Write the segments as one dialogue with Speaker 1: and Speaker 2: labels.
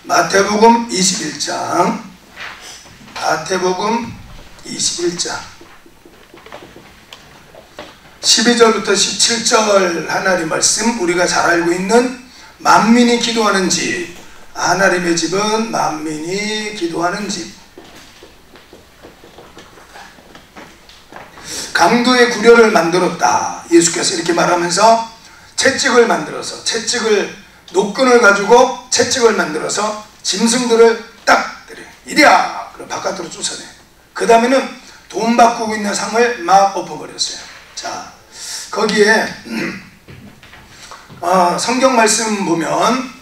Speaker 1: 마태복음 21장, 마태복음 21장 12절부터 17절 하나님 말씀, 우리가 잘 알고 있는 만민이 기도하는 집, 하나님의 집은 만민이 기도하는 집. 강도의 구려를 만들었다. 예수께서 이렇게 말하면서 채찍을 만들어서, 노끈을 가지고 채찍을 만들어서 짐승들을 딱 때려. 이리야! 그럼 바깥으로 쫓아내. 그 다음에는 돈 바꾸고 있는 상을 막 엎어버렸어요. 자, 거기에 성경 말씀 보면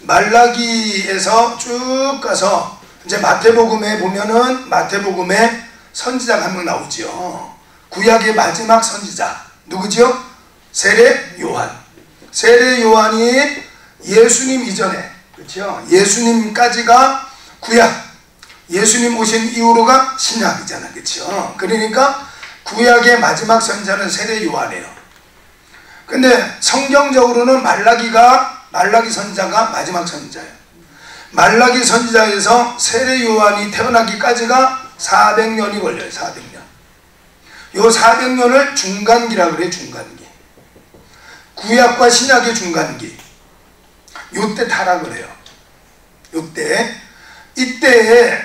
Speaker 1: 말라기에서 쭉 가서 이제 마태복음에 보면은 마태복음에 선지자가 한 명 나오지요. 구약의 마지막 선지자 누구지요? 세례 요한. 세례 요한이 예수님 이전에, 그렇죠? 예수님까지가 구약, 예수님 오신 이후로가 신약이잖아, 그렇죠? 그러니까 구약의 마지막 선지자는 세례 요한이에요. 근데 성경적으로는 말라기 선지자가 마지막 선지자예요. 말라기 선지자에서 세례 요한이 태어나기까지가 400년이 걸려요. 400년. 요 400년을 중간기라 그래요. 중간기. 구약과 신약의 중간기. 요때 타락을 해요. 요때. 이때에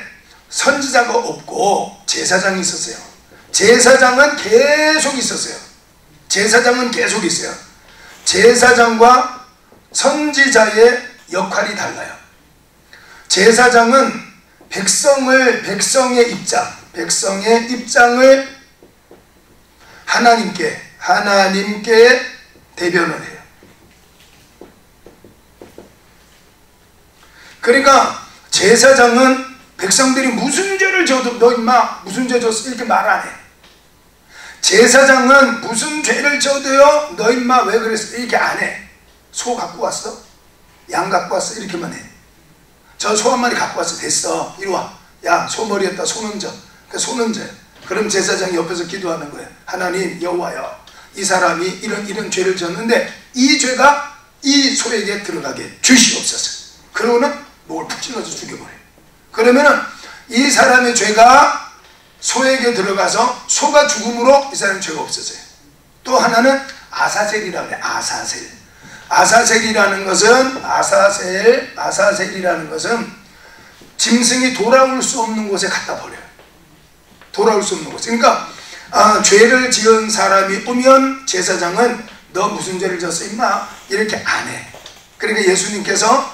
Speaker 1: 선지자가 없고 제사장이 있었어요. 제사장은 계속 있었어요. 제사장은 계속 있어요. 제사장과 선지자의 역할이 달라요. 제사장은 백성의 입장을 하나님께 대변을 해요. 그러니까 제사장은 백성들이 무슨 죄를 져도 너 임마 무슨 죄 졌어 이렇게 말 안 해. 제사장은 무슨 죄를 져도요 너 임마 왜 그랬어 이렇게 안 해. 소 갖고 왔어? 양 갖고 왔어? 이렇게만 해. 저 소 한 마리 갖고 왔어. 됐어. 이리 와. 야, 소 머리에다 손 얹어. 그 손 얹어요. 그럼 제사장이 옆에서 기도하는 거예요. 하나님 여호와여, 이 사람이 이런 죄를 졌는데 이 죄가 이 소에게 들어가게 주시옵소서. 그러고는 목을 푹 찔러서 죽여버려요. 그러면은 이 사람의 죄가 소에게 들어가서 소가 죽음으로 이 사람의 죄가 없어져요. 또 하나는 아사셀이라고 해요. 아사셀이라는 것은 짐승이 돌아올 수 없는 곳에 갖다 버려요. 돌아올 수 없는 곳에. 그러니까 죄를 지은 사람이 오면 제사장은 너 무슨 죄를 졌어 임마 이렇게 안 해. 그러니까 예수님께서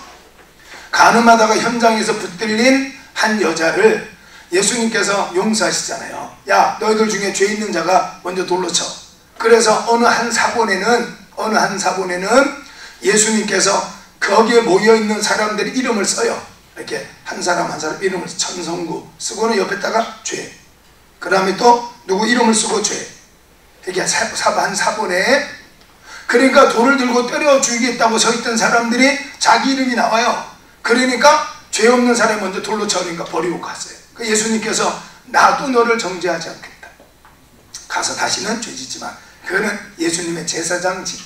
Speaker 1: 간음하다가 현장에서 붙들린 한 여자를 예수님께서 용서하시잖아요. 야, 너희들 중에 죄 있는 자가 먼저 돌로 쳐. 그래서 어느 한 사본에는 예수님께서 거기에 모여있는 사람들의 이름을 써요. 이렇게 한 사람 이름을 천성구 쓰고는 옆에다가 죄. 그 다음에 또 누구 이름을 쓰고 죄. 이렇게 한 사본에. 그러니까 돌을 들고 때려 죽이겠다고 서있던 사람들이 자기 이름이 나와요. 그러니까 죄 없는 사람이 먼저 돌로 쳐니까 버리고 갔어요. 그 예수님께서 나도 너를 정죄하지 않겠다. 가서 다시는 죄 짓지 마. 그거는 예수님의 제사장직.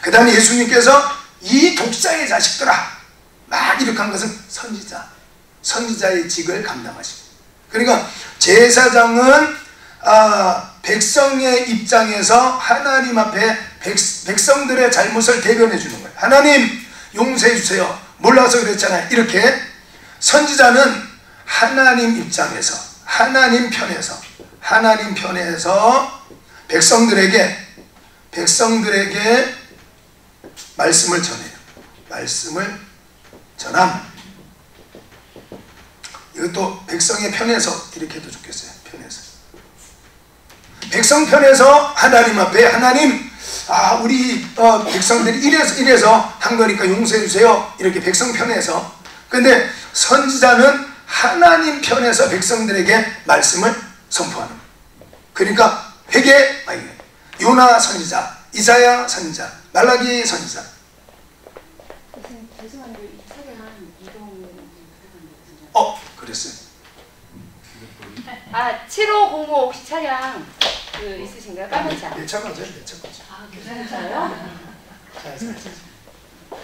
Speaker 1: 그 다음에 예수님께서 이 독사의 자식들아 막 이렇게 한 것은 선지자의 직을 감당하시고. 그러니까 제사장은 백성의 입장에서 하나님 앞에 백성들의 잘못을 대변해 주는 거예요. 하나님 용서해 주세요. 몰라서 그랬잖아요. 이렇게. 선지자는 하나님 입장에서 하나님 편에서 백성들에게 말씀을 전해요. 말씀을 전함. 이것도 백성의 편에서 이렇게 해도 좋겠어요. 편에서. 백성 편에서 하나님 앞에 하나님 우리 백성들이 이래서 한 거니까 용서해 주세요. 이렇게 백성 편에서. 근데 선지자는 하나님 편에서 백성들에게 말씀을 선포하는 거예요. 그러니까 회개, 요나 선지자, 이사야 선지자, 말라기 선지자.
Speaker 2: 죄송한데 이 차량 이동
Speaker 1: 그랬어요.
Speaker 2: 7505 혹시 차량 있으신가요? 까만 차.
Speaker 1: 내 차 가죠.
Speaker 2: 괜찮아요?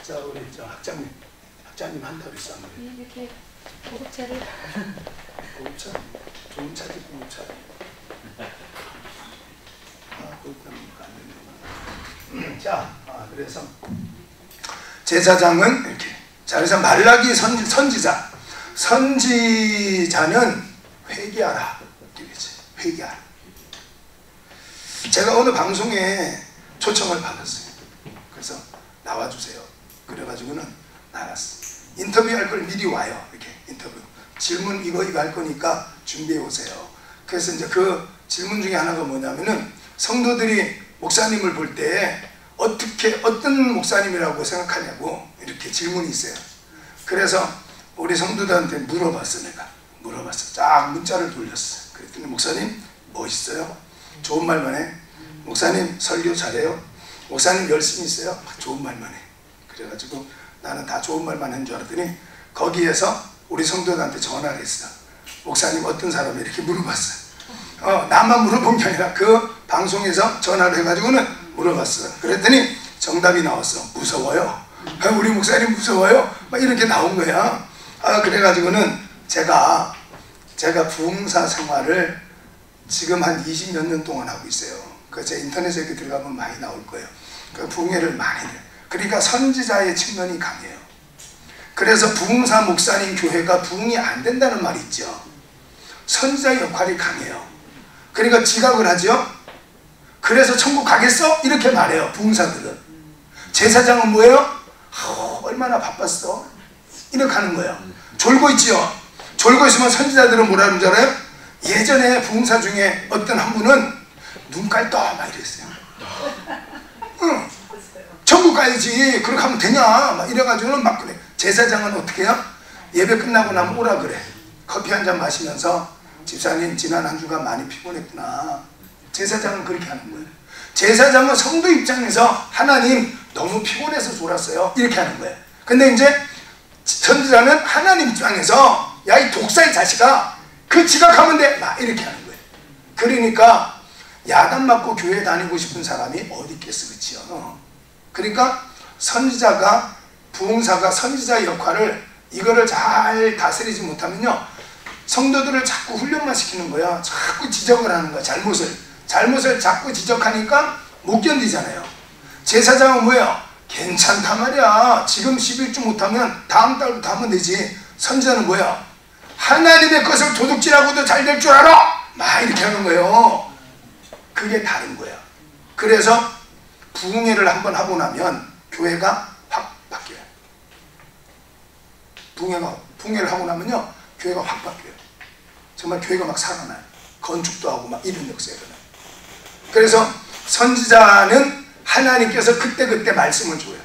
Speaker 1: 자, 우리 저 학장님 한다고 그랬어.
Speaker 2: 이렇게 고급차를
Speaker 1: 고급차? 좋은 차지, 고급차. 고급차는 안 되는 자, 그래서 제사장은 이렇게. 자, 그래서 말라기 선지자. 선지자는 회개하라. 이거지. 회개하라. 제가 어느 방송에 초청을 받았어요. 그래서 나와주세요. 그래가지고는 나갔어. 인터뷰할 걸 미리 와요. 이렇게 인터뷰. 질문 이거 할 거니까 준비해 오세요. 그래서 이제 그 질문 중에 하나가 뭐냐면은 성도들이 목사님을 볼 때 어떤 목사님이라고 생각하냐고 이렇게 질문이 있어요. 그래서 우리 성도들한테 물어봤어. 내가 물어봤어. 쫙 문자를 돌렸어. 그랬더니 목사님 멋있어요. 좋은 말만 해. 목사님 설교 잘해요. 목사님 열심히 있어요. 좋은 말만 해. 그래가지고 나는 다 좋은 말만 한 줄 알았더니 거기에서 우리 성도들한테 전화를 했어. 목사님 어떤 사람이 이렇게 물어봤어. 나만 물어본 게 아니라 그 방송에서 전화를 해가지고는 물어봤어. 그랬더니 정답이 나왔어. 무서워요. 우리 목사님 무서워요. 막 이렇게 나온 거야. 그래가지고는 제가 부흥사 생활을 지금 한 20몇 년 동안 하고 있어요. 제 인터넷에 이렇게 들어가면 많이 나올 거예요. 그 부흥회를 많이 해요. 그러니까 선지자의 측면이 강해요. 그래서 부흥사 목사님 교회가 부흥이 안 된다는 말이 있죠. 선지자의 역할이 강해요. 그러니까 지각을 하죠. 그래서 천국 가겠어? 이렇게 말해요. 부흥사들은. 제사장은 뭐예요? 얼마나 바빴어? 이렇게 하는 거예요. 졸고 있지요. 졸고 있으면 선지자들은 뭐라는 줄 알아요? 예전에 부흥사 중에 어떤 한 분은 눈 깔떠 막 이랬어요. 응. 천국 가야지. 그렇게 하면 되냐? 막 이래가지고는 막 그래. 제사장은 어떻게 해요? 예배 끝나고 나면 오라 그래. 커피 한 잔 마시면서 집사님 지난 한 주간 많이 피곤했구나. 제사장은 그렇게 하는 거예요. 제사장은 성도 입장에서 하나님 너무 피곤해서 졸았어요. 이렇게 하는 거예요. 근데 이제 선지자는 하나님 입장에서 야, 이 독사의 자식아, 그 지각하면 돼. 막 이렇게 하는 거예요. 그러니까 야단 맞고 교회 다니고 싶은 사람이 어디 있겠어. 그치요? 그러니까 선지자가, 부흥사가 선지자의 역할을 이거를 잘 다스리지 못하면요, 성도들을 자꾸 훈련만 시키는 거야. 자꾸 지적을 하는 거야. 잘못을 자꾸 지적하니까 못 견디잖아요. 제사장은 뭐예요? 괜찮단 말이야. 지금 11주 못하면 다음 달부터 하면 되지. 선지자는 뭐야? 하나님의 것을 도둑질하고도 잘 될 줄 알아! 막 이렇게 하는 거예요. 그게 다른 거야. 그래서 부흥회를 한번 하고 나면 교회가 확 바뀌어요. 부흥회를 하고 나면요, 교회가 확 바뀌어요. 정말 교회가 막 살아나요. 건축도 하고 막 이런 역사가 일어나요. 그래서 선지자는 하나님께서 그때그때 말씀을 줘요.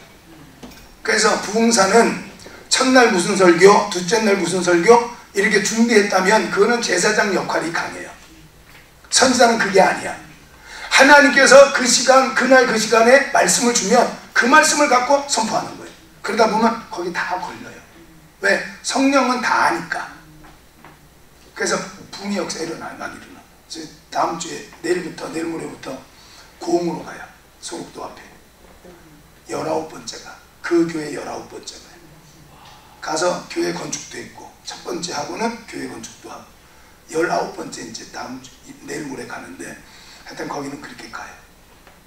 Speaker 1: 그래서 부흥사는 첫날 무슨 설교, 둘째 날 무슨 설교 이렇게 준비했다면 그거는 제사장 역할이 강해요. 선지자는 그게 아니야. 하나님께서 그 시간, 그날 그 시간에 말씀을 주면 그 말씀을 갖고 선포하는 거예요. 그러다 보면 거기 다 걸려요. 왜? 성령은 다 아니까. 그래서 붕의 역사 일어나요. 막 일어나. 다음 주에 내일 모레부터 고흥으로 가요. 소록도 앞에 19번째가 그 교회 19번째가 가서 교회 건축도 했고, 첫 번째 하고는 교회 건축도 하고 19번째 이제 내일 모레 가는데 하여튼 거기는 그렇게 가요.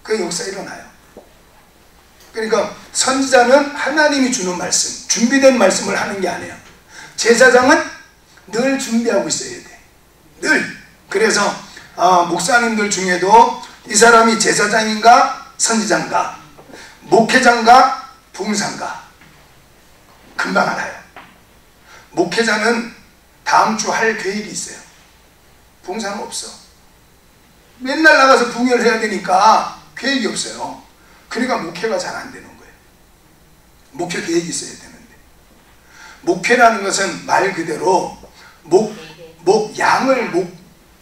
Speaker 1: 그 역사 일어나요. 그러니까 선지자는 하나님이 주는 말씀, 준비된 말씀을 하는 게 아니에요. 제사장은 늘 준비하고 있어야 돼. 늘. 그래서 목사님들 중에도 이 사람이 제사장인가 선지자인가 목회자인가 부흥사인가 금방 알아요. 목회자는 다음 주 할 계획이 있어요. 부흥사는 없어. 맨날 나가서 부흥회를 해야 되니까 계획이 없어요. 그러니까 목회가 잘 안 되는 거예요. 목회 계획이 있어야 되는데, 목회라는 것은 말 그대로 양을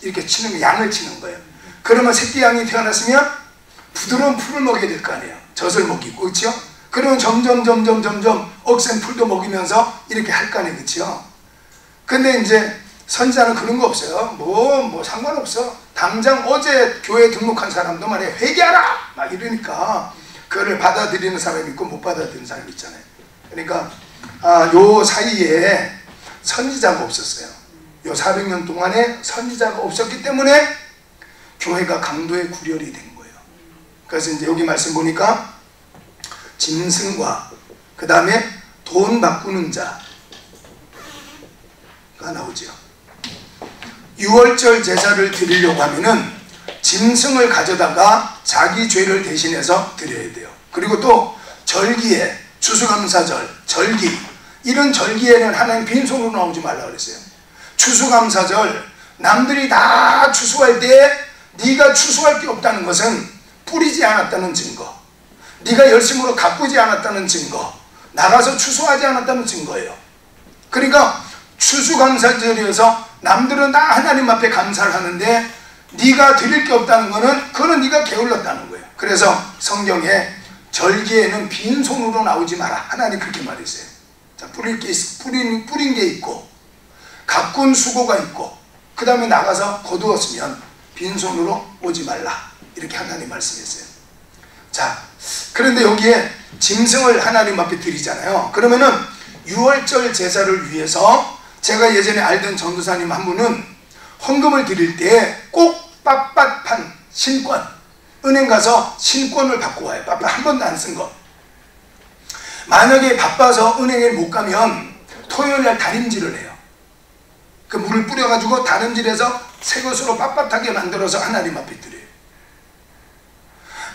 Speaker 1: 이렇게 치는 거, 양을 치는 거예요. 그러면 새끼 양이 태어났으면 부드러운 풀을 먹여야 될 거 아니에요. 젖을 먹이고, 그렇죠? 그러면 점점 억센 풀도 먹이면서 이렇게 할 거 아니에요, 그렇죠? 근데 이제 선지자는 그런 거 없어요. 뭐 상관없어. 당장 어제 교회 등록한 사람도 말이에요, 회개하라! 막 이러니까 그거를 받아들이는 사람이 있고 못 받아들이는 사람이 있잖아요. 그러니까 요 사이에 선지자가 없었어요. 요 400년 동안에 선지자가 없었기 때문에 교회가 강도의 구렬이 된 거예요. 그래서 이제 여기 말씀 보니까 짐승과 그 다음에 돈 바꾸는 자가 나오죠. 6월절 제사를 드리려고 하면은 짐승을 가져다가 자기 죄를 대신해서 드려야 돼요. 그리고 또 절기에 추수감사절, 절기 이런 절기에는 하나님 빈손으로 나오지 말라 그랬어요. 추수감사절 남들이 다 추수할 때 네가 추수할 게 없다는 것은 뿌리지 않았다는 증거, 네가 열심으로 가꾸지 않았다는 증거, 나가서 추수하지 않았다는 증거예요. 그러니까 추수감사절이어서 남들은 다 하나님 앞에 감사를 하는데 네가 드릴 게 없다는 거는 그거는 네가 게을렀다는 거예요. 그래서 성경에 절기에는 빈손으로 나오지 마라. 하나님 그렇게 말했어요. 자, 뿌린 게 있고 가꾼 수고가 있고 그 다음에 나가서 거두었으면 빈손으로 오지 말라. 이렇게 하나님 말씀했어요. 자, 그런데 여기에 짐승을 하나님 앞에 드리잖아요. 그러면은 6월절 제사를 위해서 제가 예전에 알던 전도사님 한 분은 헌금을 드릴 때 꼭 빳빳한 신권, 은행 가서 신권을 받고 와요. 빳빳 한 번도 안 쓴 거. 만약에 바빠서 은행에 못 가면 토요일날 다림질을 해요. 그 물을 뿌려가지고 다림질해서 새 것으로 빳빳하게 만들어서 하나님 앞에 드려요.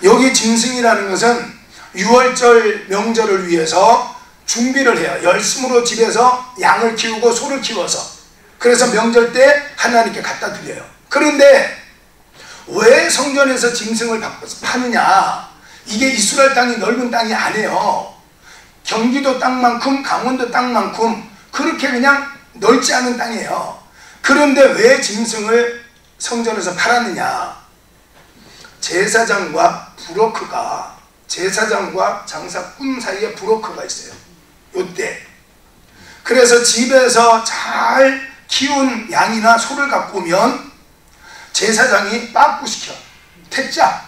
Speaker 1: 여기 짐승이라는 것은 6월절 명절을 위해서 준비를 해요. 열심으로 집에서 양을 키우고 소를 키워서 그래서 명절 때 하나님께 갖다 드려요. 그런데 왜 성전에서 짐승을 파느냐? 이게 이스라엘 땅이 넓은 땅이 아니에요. 경기도 땅만큼 강원도 땅만큼 그렇게 그냥 넓지 않은 땅이에요. 그런데 왜 짐승을 성전에서 팔았느냐? 제사장과 브로커가, 제사장과 장사꾼 사이에 브로커가 있어요. 요때. 그래서 집에서 잘 키운 양이나 소를 갖고 오면 제사장이 빠꾸시켜. 퇴짜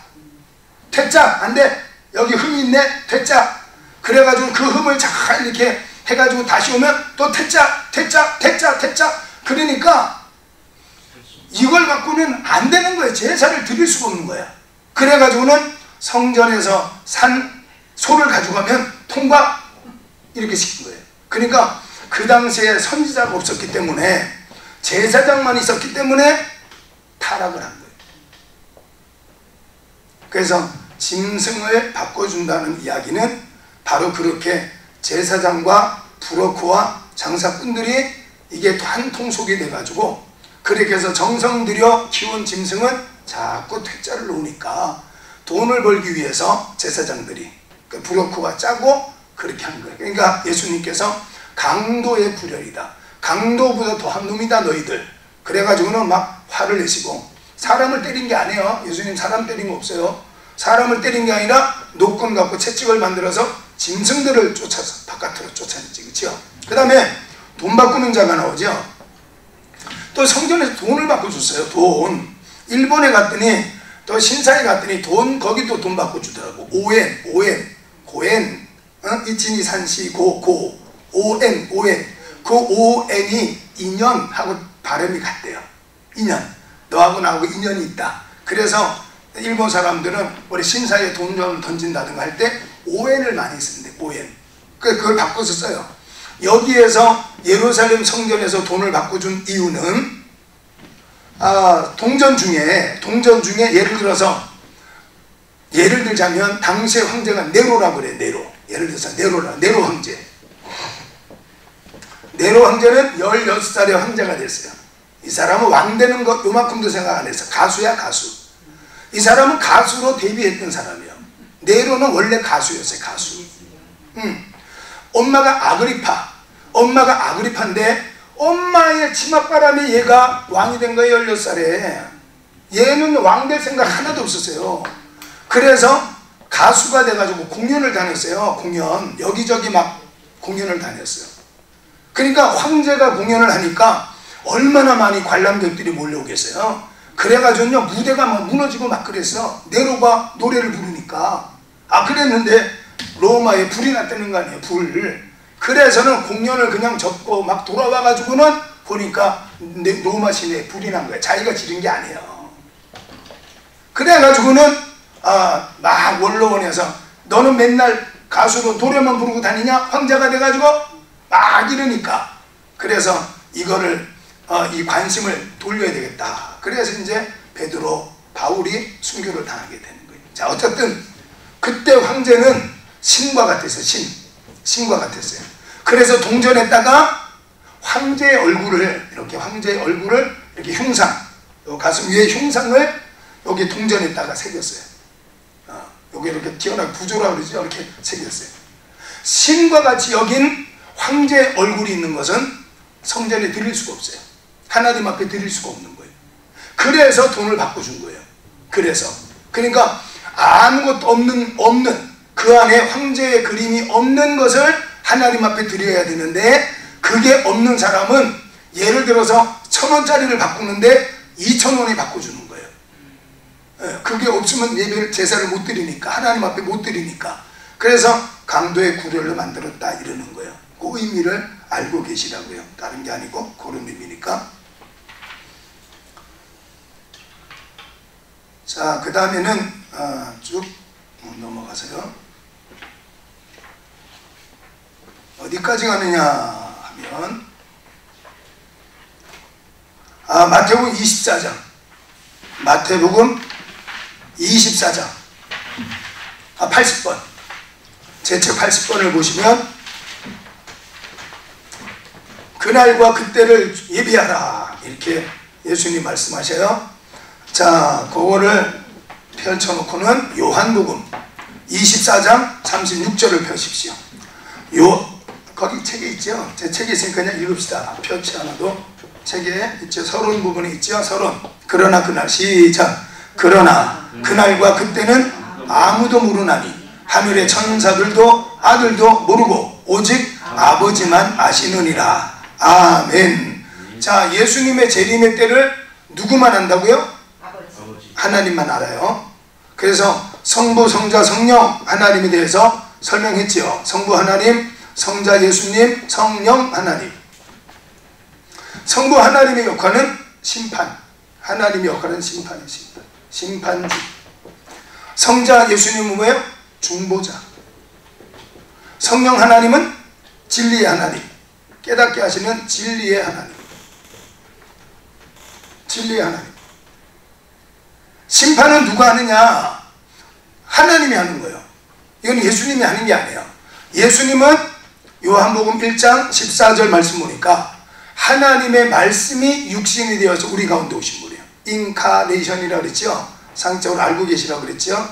Speaker 1: 안돼, 여기 흠이 있네, 퇴짜. 그래가지고 그 흠을 잘 이렇게 해가지고 다시 오면 또 퇴짜. 그러니까 이걸 갖고는 안 되는 거예요. 제사를 드릴 수가 없는 거야. 그래가지고는 성전에서 산 소를 가지고 가면 통과 이렇게 시킨 거예요. 그러니까 그 당시에 선지자가 없었기 때문에 제사장만 있었기 때문에 타락을 한 거예요. 그래서 짐승을 바꿔준다는 이야기는 바로 그렇게 제사장과 브로커와 장사꾼들이 이게 한 통속이 돼가지고 그렇게 해서 정성 들여 키운 짐승은 자꾸 퇴짜를 놓으니까 돈을 벌기 위해서 제사장들이 그 브로커가 짜고 그렇게 한 거예요. 그러니까 예수님께서 강도의 구렬이다, 강도보다 더한 놈이다 너희들, 그래가지고는 막 화를 내시고 사람을 때린 게 아니에요. 예수님 사람 때린 거 없어요. 사람을 때린 게 아니라 노끈 갖고 채찍을 만들어서 짐승들을 쫓아서 바깥으로 쫓아냈지. 그렇죠? 그 다음에 돈 바꾸는 자가 나오죠. 또 성전에서 돈을 바꿔줬어요. 돈. 일본에 갔더니 또 신사에 갔더니 돈, 거기도 돈 바꿔주더라고. 고엔 이치니 산시 고 오엔. 그 오엔이 인연하고 발음이 같대요. 인연. 너하고 나하고 인연이 있다. 그래서 일본 사람들은 우리 신사에 돈 좀 던진다든가 할 때 오엔을 많이 쓰는데, 오엔. 그걸 바꿔서 써요. 여기에서 예루살렘 성전에서 돈을 바꿔준 이유는 동전 중에 예를 들자면 당시의 황제가 네로라고 그래. 예를 들어서 네로 황제. 네로 황제는 16살에 황제가 됐어요. 이 사람은 왕 되는 것 요만큼도 생각 안 했어. 가수야, 가수. 이 사람은 가수로 데뷔했던 사람이에요. 네로는 원래 가수였어요. 가수. 엄마가 아그리파인데 엄마의 치맛바람에 얘가 왕이 된 거예요. 16살에. 얘는 왕 될 생각 하나도 없었어요. 그래서 가수가 돼가지고 공연을 다녔어요. 공연. 여기저기 막 공연을 다녔어요. 그러니까 황제가 공연을 하니까 얼마나 많이 관람객들이 몰려오겠어요. 그래가지고요 무대가 막 무너지고 막 그랬어. 네로가 노래를 부르니까. 그랬는데 로마에 불이 났다는 거 아니에요. 불. 그래서는 공연을 그냥 접고 막 돌아와가지고는 보니까 로마 시내에 불이 난 거예요. 자기가 지른 게 아니에요. 그래가지고는 막 원로원에서 너는 맨날 가수로 노래만 부르고 다니냐? 황제가 돼가지고 막 이러니까 그래서 이거를 이 관심을 돌려야 되겠다. 그래서 이제 베드로, 바울이 순교를 당하게 되는 거예요. 자, 어쨌든 그때 황제는 신과 같았어요. 신과 같았어요. 그래서 동전에다가 황제의 얼굴을 이렇게 흉상, 가슴 위에 흉상을 여기 동전에다가 새겼어요. 여기 이렇게 튀어나온 구조라 그러죠. 이렇게 새겼어요. 신과 같이 여긴 황제의 얼굴이 있는 것은 성전에 드릴 수가 없어요. 하나님 앞에 드릴 수가 없는 거예요. 그래서 돈을 바꿔준 거예요. 그러니까 아무것도 없는 그 안에 황제의 그림이 없는 것을 하나님 앞에 드려야 되는데, 그게 없는 사람은 예를 들어서 1,000원짜리를 바꾸는데 2,000원에 바꿔주는 거예요. 그게 없으면 예배를, 제사를 못 드리니까, 하나님 앞에 못 드리니까. 그래서 강도의 구렬로 만들었다 이러는 거예요. 그 의미를 알고 계시라고요. 다른 게 아니고 그런 의미니까. 자, 그 다음에는 쭉 넘어가서요. 어디까지 가느냐 하면 마태복음 24장, 마태복음 24장 80번, 제 책 80번을 보시면 그날과 그때를 예비하라 이렇게 예수님 말씀하셔요. 자, 그거를 펼쳐놓고는 요한복음 24장 36절을 펴십시오. 거기 책에 있죠. 제 책에 있으니까 그냥 읽읍시다. 펴지 않아도 책에 있죠. 서론 부분에 있죠. 서론. 그러나 그날, 시작. 그러나 그날과 그때는 아무도 모르나니 하늘의 천사들도 아들도 모르고 오직 아버지만 아시느니라. 아멘. 자, 예수님의 재림의 때를 누구만 안다고요? 하나님만 알아요. 그래서 성부, 성자, 성령 하나님에 대해서 설명했지요. 성부 하나님, 성자 예수님, 성령 하나님. 성부 하나님의 역할은 심판. 하나님의 역할은 심판이에요. 심판주. 성자 예수님은 뭐예요? 중보자. 성령 하나님은 진리의 하나님. 깨닫게 하시는 진리의 하나님. 진리의 하나님. 심판은 누가 하느냐? 하나님이 하는 거예요. 이건 예수님이 하는 게 아니에요. 예수님은 요한복음 1장 14절 말씀 보니까 하나님의 말씀이 육신이 되어서 우리 가운데 오신 분이에요. 인카네이션이라고 그랬죠. 상적으로 알고 계시라고 그랬죠.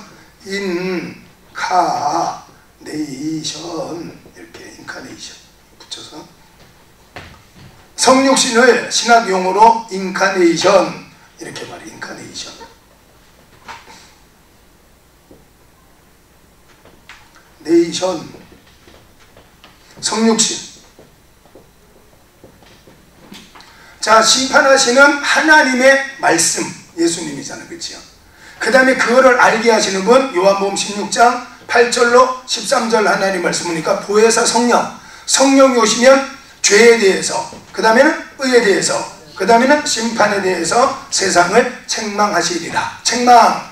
Speaker 1: 인카네이션, 이렇게 인카네이션 붙여서 성육신을 신학 용어로 인카네이션 이렇게 말해요. 인카네이션. 네이션, 성육신. 자, 심판하시는 하나님의 말씀, 예수님이잖아요. 그렇죠? 그 다음에 그거를 알게 하시는 분, 요한복음 16장 8절로 13절 하나님 말씀이니까 보혜사 성령. 성령이 오시면 죄에 대해서, 그 다음에는 의에 대해서, 그 다음에는 심판에 대해서 세상을 책망하시리라. 책망.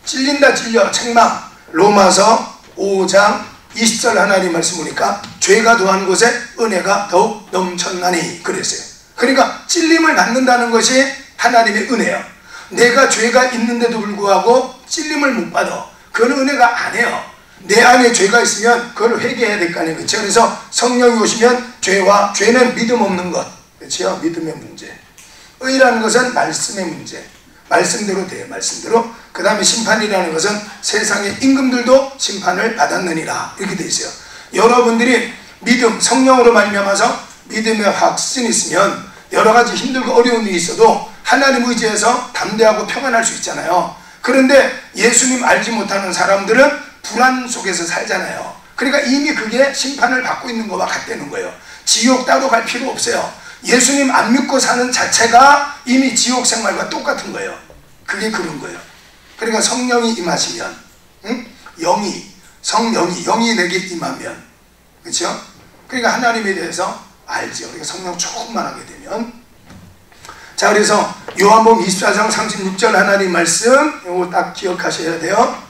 Speaker 1: 찔린다, 찔려. 책망. 로마서 5장 20절 하나님 말씀 보니까 죄가 더한 곳에 은혜가 더욱 넘쳤나니 그랬어요. 그러니까 찔림을 받는다는 것이 하나님의 은혜예요. 내가 죄가 있는데도 불구하고 찔림을 못 받아. 그건 은혜가 아니에요. 내 안에 죄가 있으면 그걸 회개해야 될 거 아니에요. 그렇죠? 그래서 성령이 오시면 죄는 믿음 없는 것. 그렇죠? 믿음의 문제. 의라는 것은 말씀의 문제. 말씀대로 돼요. 말씀대로. 그 다음에 심판이라는 것은 세상의 임금들도 심판을 받았느니라 이렇게 돼 있어요. 여러분들이 믿음, 성령으로 말미암아서 믿음의 확신이 있으면 여러 가지 힘들고 어려운 일이 있어도 하나님 의지해서 담대하고 평안할 수 있잖아요. 그런데 예수님 알지 못하는 사람들은 불안 속에서 살잖아요. 그러니까 이미 그게 심판을 받고 있는 것과 같다는 거예요. 지옥 따로 갈 필요 없어요. 예수님 안 믿고 사는 자체가 이미 지옥 생활과 똑같은 거예요. 그게 그런 거예요. 그러니까 성령이 임하시면 성령이 내게 임하면, 그렇죠? 그러니까 하나님에 대해서 알죠. 그러니까 성령 충만하게 되면. 자, 그래서 요한복음 24장 36절 하나님 말씀, 이거 딱 기억하셔야 돼요.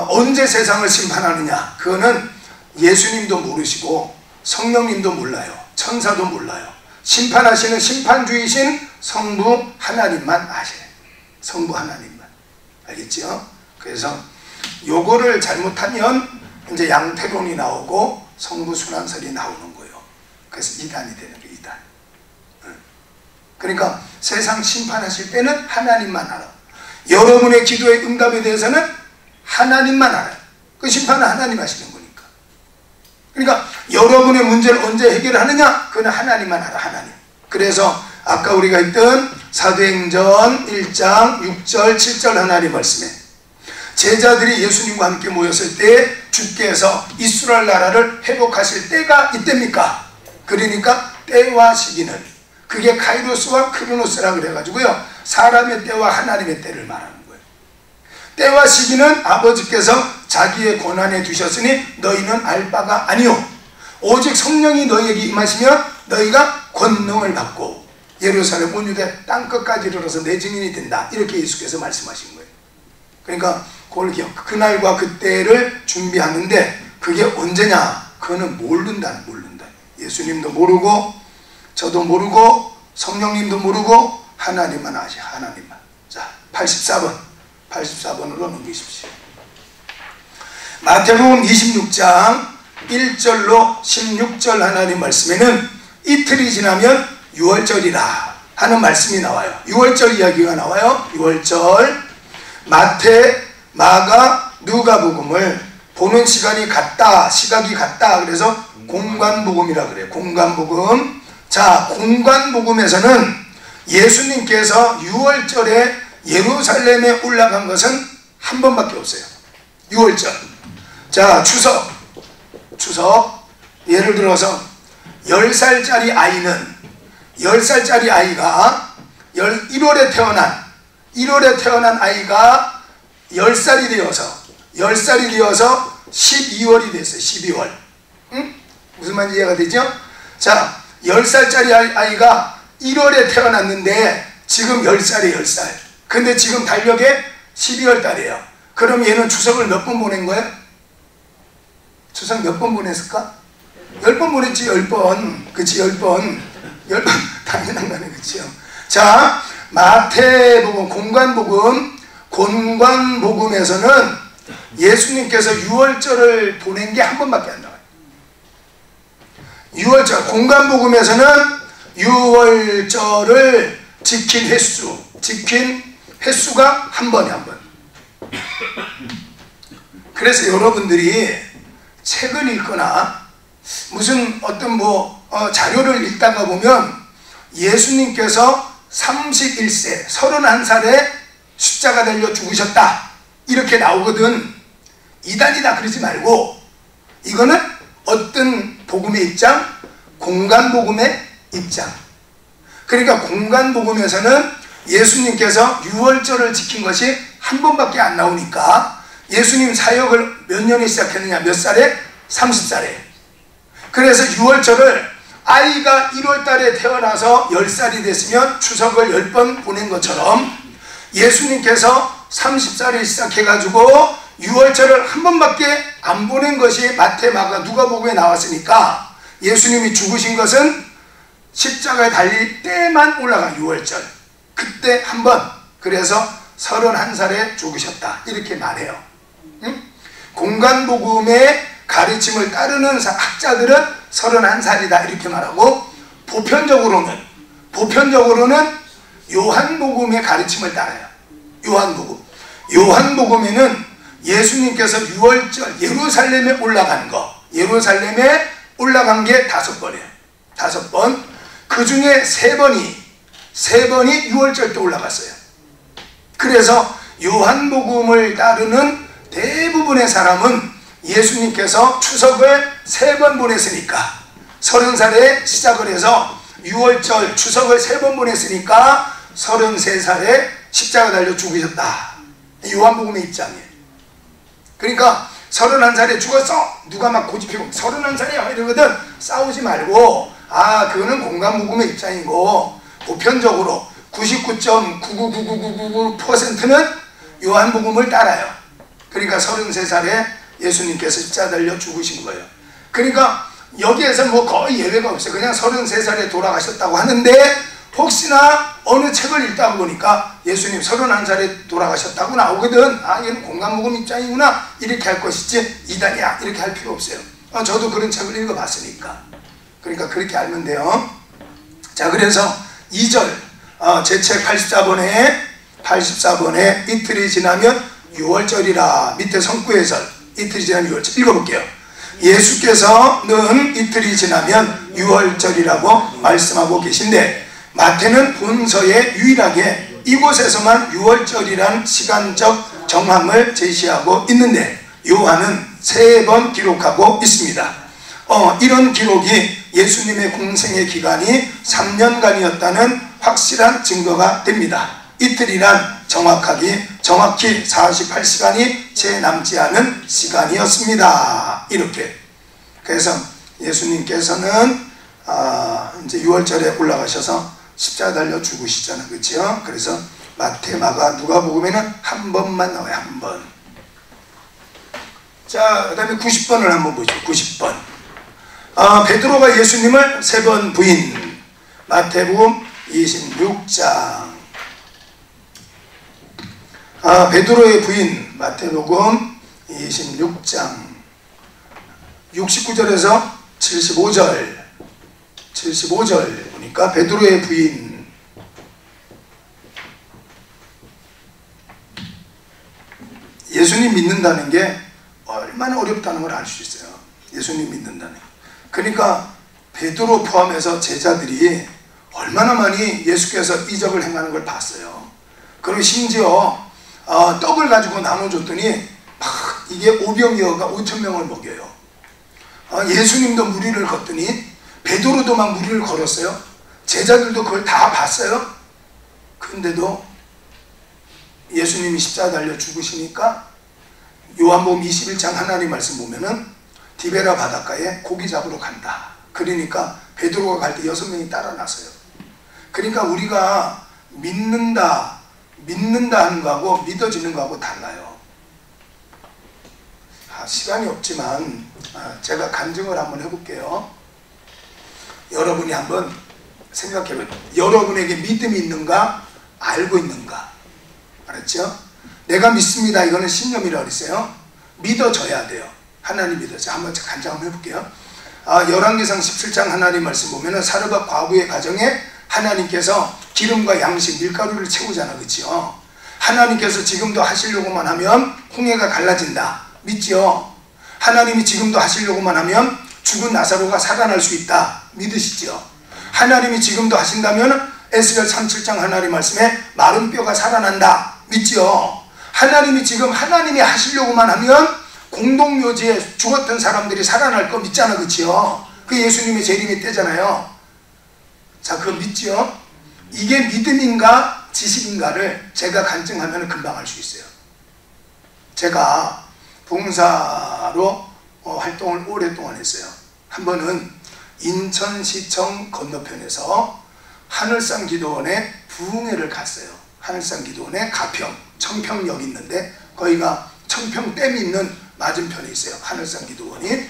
Speaker 1: 언제 세상을 심판하느냐? 그거는 예수님도 모르시고 성령님도 몰라요. 천사도 몰라요. 심판하시는 심판주이신 성부 하나님만 아셔요. 성부 하나님만. 알겠죠? 그래서 요거를 잘못하면 이제 양태론이 나오고 성부순환설이 나오는 거예요. 그래서 이단이 되는 거예요. 이단. 그러니까 세상 심판하실 때는 하나님만 알아. 여러분의 기도의 응답에 대해서는 하나님만 알아요. 그 심판은 하나님 하시는 거니까. 그러니까 여러분의 문제를 언제 해결하느냐? 그건 하나님만 알아. 하나님. 그래서 아까 우리가 했던 사도행전 1장 6절 7절 하나님 말씀에 제자들이 예수님과 함께 모였을 때 주께서 이스라엘 나라를 회복하실 때가 이때입니까? 그러니까 때와 시기는, 그게 카이로스와 크로노스라 그래가지고요, 사람의 때와 하나님의 때를 말하는 거예요. 때와 시기는 아버지께서 자기의 권한에 두셨으니 너희는 알 바가 아니오. 오직 성령이 너희에게 임하시면 너희가 권능을 받고 예루살렘 온 유대 땅끝까지 이르러서 내 증인이 된다. 이렇게 예수께서 말씀하신 거예요. 그러니까 그걸 기억, 그날과 그때를 준비하는데 그게 언제냐? 그거는 모른다. 예수님도 모르고 저도 모르고 성령님도 모르고 하나님만 아시. 하나님만. 자, 84번으로 넘기십시오. 마태복음 26장 1절로 16절 하나님 말씀에는 이틀이 지나면 유월절이라 하는 말씀이 나와요. 유월절 이야기가 나와요. 유월절. 마태, 마가, 누가복음을 보는 시각이 같다. 그래서 공관복음이라 그래요. 공관복음. 자, 공관복음에서는 예수님께서 유월절에 예루살렘에 올라간 것은 한 번밖에 없어요. 유월절. 자, 추석. 예를 들어서 10살짜리 아이가 1월에 태어난 아이가 10살이 되어서 12월이 됐어요. 12월. 응? 무슨 말인지 이해가 되죠? 자, 10살짜리 아이가 1월에 태어났는데 지금 10살이에요. 10살. 근데 지금 달력에 12월 달이에요. 그럼 얘는 추석을 몇 번 보낸 거예요? 추석 몇 번 보냈을까? 10번 보냈지. 10번. 그치, 10번. 10번 당연한 거네. 그치요. 자, 마태복음 공관복음에서는 예수님께서 유월절을 보낸 게 한 번밖에 안 나와요. 유월절. 공관복음에서는 유월절을 지킨 횟수가 한 번에 한 번. 그래서 여러분들이 책을 읽거나 무슨 어떤 자료를 읽다가 보면 예수님께서 31세 31살에 십자가 달려 죽으셨다 이렇게 나오거든. 이단이다 그러지 말고 이거는 어떤 복음의 입장? 공관복음의 입장. 그러니까 공관복음에서는 예수님께서 유월절을 지킨 것이 한 번밖에 안 나오니까 예수님 사역을 몇 년에 시작했느냐? 몇 살에? 30살에. 그래서 유월절을 아이가 1월달에 태어나서 10살이 됐으면 추석을 10번 보낸 것처럼 예수님께서 30살에 시작해가지고 유월절을 한 번밖에 안 보낸 것이 마태, 마가, 누가복음에 나왔으니까 예수님이 죽으신 것은 십자가에 달릴 때만 올라간 유월절. 그때 한 번. 그래서 31살에 죽으셨다. 이렇게 말해요. 응? 공관복음의 가르침을 따르는 학자들은 31살이다. 이렇게 말하고 보편적으로는 요한복음의 가르침을 따라요. 요한복음에는 예수님께서 유월절 예루살렘에 올라간 게 5번이에요. 5번. 그 중에 3번이 유월절 때 올라갔어요. 그래서 요한복음을 따르는 대부분의 사람은 예수님께서 추석을 3번 보냈으니까 30살에 시작을 해서 유월절 추석을 3번 보냈으니까 33살에 십자가 달려 죽으셨다. 요한복음의 입장이에요. 그러니까 31살에 죽었어 누가 막 고집피고 31살이야 이러거든. 싸우지 말고 그거는 공간무금의 입장이고 보편적으로 99.99999%는 요한복음을 따라요. 그러니까 33살에 예수님께서 십자가 달려 죽으신 거예요. 그러니까 여기에서 뭐 거의 예외가 없어요. 그냥 33살에 돌아가셨다고 하는데 혹시나 어느 책을 읽다 보니까 예수님 31살에 돌아가셨다고 나오거든. 얘는 공간무금 입장이구나 이렇게 할 것이지 이단이야 이렇게 할 필요 없어요. 저도 그런 책을 읽어봤으니까. 그러니까 그렇게 알면 돼요. 자, 그래서 2절 제 책 84번에 이틀이 지나면 6월절이라 밑에 성구해설 이틀이 지나면 6월절 읽어볼게요. 예수께서는 이틀이 지나면 6월절이라고 말씀하고 계신데 마태는 본서에 유일하게 이곳에서만 6월절이란 시간적 정함을 제시하고 있는데 요한은 3번 기록하고 있습니다. 이런 기록이 예수님의 공생의 기간이 3년간이었다는 확실한 증거가 됩니다. 이틀이란 정확히 48시간이 채 남지 않은 시간이었습니다. 이렇게. 그래서 예수님께서는 이제 6월절에 올라가셔서 십자가 달려 죽으시잖아요. 그렇죠? 그래서 마태, 마가, 누가복음에는 한 번만 나와요. 한 번. 자, 그 다음에 90번을 한번 보죠. 90번. 베드로가 예수님을 3번 부인. 마태복음 26장. 베드로의 부인. 마태복음 26장 69절에서 75절 보니까 베드로의 부인. 예수님 믿는다는 게 얼마나 어렵다는 걸 알 수 있어요. 예수님 믿는다는 게. 그러니까 베드로 포함해서 제자들이 얼마나 많이 예수께서 이적을 행하는 걸 봤어요. 그리고 심지어 떡을 가지고 나눠줬더니 막 이게 5병이어가 5,000명을 먹여요. 예수님도 무리를 걷더니 베드로도 막 무리를 걸었어요. 제자들도 그걸 다 봤어요. 근데도 예수님이 십자가 달려 죽으시니까 요한복음 21장 하나님 말씀 보면은 디베라 바닷가에 고기 잡으러 간다. 그러니까 베드로가 갈 때 6명이 따라 나서요. 그러니까 우리가 믿는다 하는 거하고 믿어지는 거하고 달라요. 시간이 없지만 제가 간증을 한번 해볼게요. 여러분이 한번 생각해봐요. 여러분에게 믿음이 있는가 알고 있는가. 알았죠? 내가 믿습니다. 이거는 신념이라고 그랬어요. 믿어져야 돼요. 하나님 믿어져. 한번 간증 한번 해볼게요. 열왕기상 17장 하나님 말씀 보면은 사르밧 과부의 가정에 하나님께서 기름과 양식, 밀가루를 채우잖아. 그렇죠? 하나님께서 지금도 하시려고만 하면 홍해가 갈라진다. 믿죠? 하나님이 지금도 하시려고만 하면 죽은 나사로가 살아날 수 있다. 믿으시죠? 하나님이 지금도 하신다면 에스겔 37장 하나님 말씀에 마른 뼈가 살아난다. 믿죠? 하나님이 지금 하나님이 하시려고만 하면 공동묘지에 죽었던 사람들이 살아날 거 믿잖아. 그렇죠? 그 예수님의 재림의 때잖아요. 자, 그거 믿죠? 이게 믿음인가 지식인가를 제가 간증하면 금방 알 수 있어요. 제가 봉사로 활동을 오랫동안 했어요. 한 번은 인천시청 건너편에서 하늘산 기도원에 부흥회를 갔어요. 하늘산 기도원에 가평, 청평역 있는데 거기가 청평댐이 있는 맞은편에 있어요. 하늘산 기도원이.